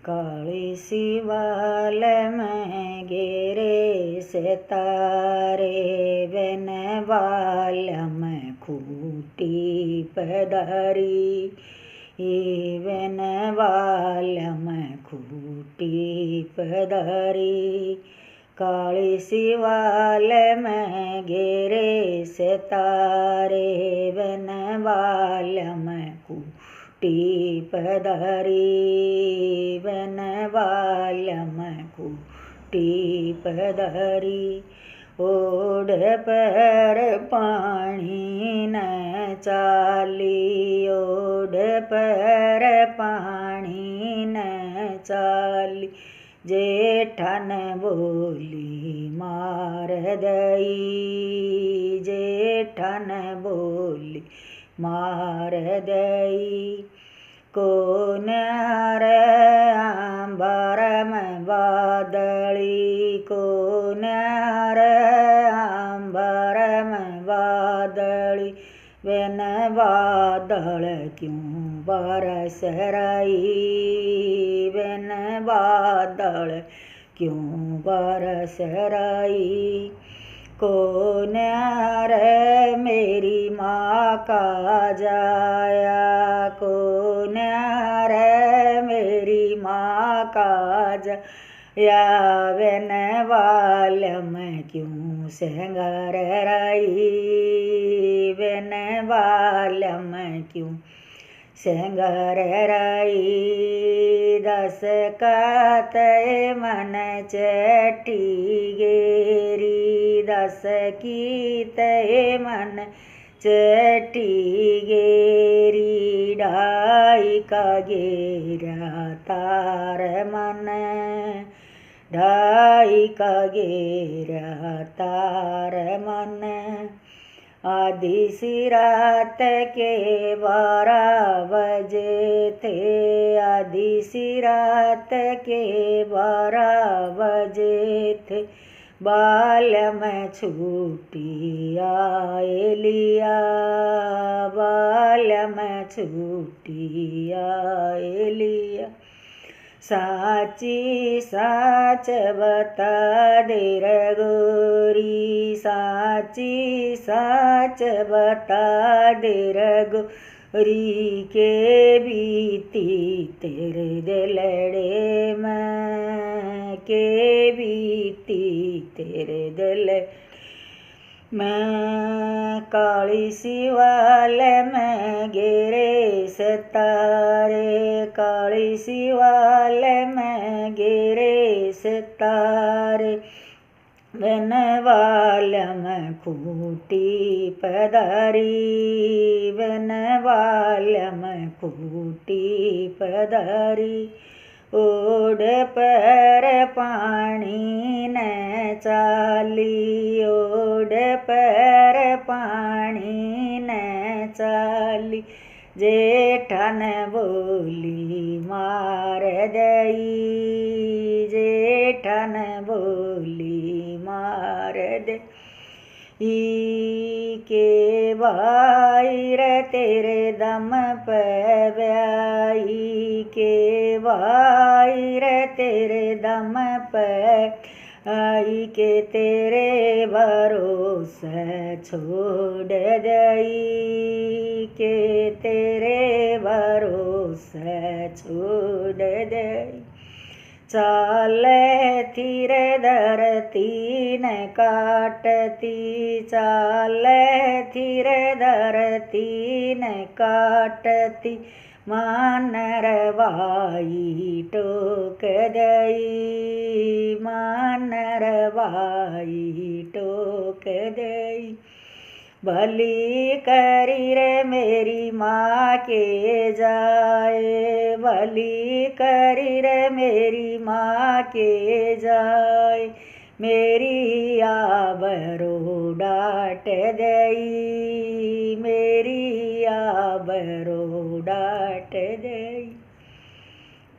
काली सिवाल में गेरे सितारे बनवाल में खूटी पधारी बनवाल में खूटी पधारी। काली सिवाल में गेरे सितारे बनवाल में खूटी पधारी बनवाल में खूटी पधारी। ओढ़ पर पानी न चाली ओढ़ पर पानी न चाली। जेठन बोली मार दई जेठन बोली मार दई। कौन आंबर में बादली कौन आंबर में बादली। बिन बादल क्यों बरस रही बिन बादल क्यों बरस रही। कौन मेरी माँ का जाया कौन मेरी माँ का जाया। बनवाल में क्यों सिंगार रही बनवाल में क्यों सिंगार रही। दस का तय मन चटी गेरी दस की तय मन चटी गेरी। ढाई का गेरा तार मन ढाई का गेरा तार मन। आधी सी रात के 12 बजे थे आधी सी रात के 12 बजे थे। बाल में छूटी आए लिया बाल में छूटी आए लिया। साची साच बता दे रे गोरी साची साच बता दे रे गोरी। के बीती तेरे दिलड़े में के बीती तेरे दिल मैं। काली सिवाल में गेरे सितारे काली सिवाल में गेरे सितारे। बनवाल में खूटी पधारी बनवाल में खूटी पधारी। ओढ़ पर पानी न चाली ओढ़ पर पानी न चाली। जेठन बोली मार दई जेठन बोली मार दई। के बाईर तेरे दम पे ब्याई के बाईर तेरे दम पे आई। के तेरे भरोसे छोड़ दई के तेरे भरोसे छोड़ दई। चाल थिर धरती न काटती चाल थिर धरती न काटती। मानरवाई टोक दई मानरवाई टोक दई। भली करी रे मेरी माँ के जाए भली करी रे मेरी माँ के जाए। मेरी आबरू डांट दई मेरी आबरू डांट दई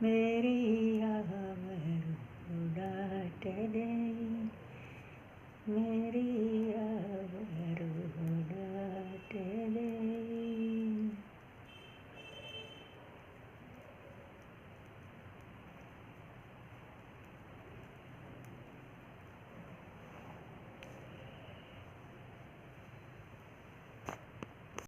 मेरी आबरू डांट दई।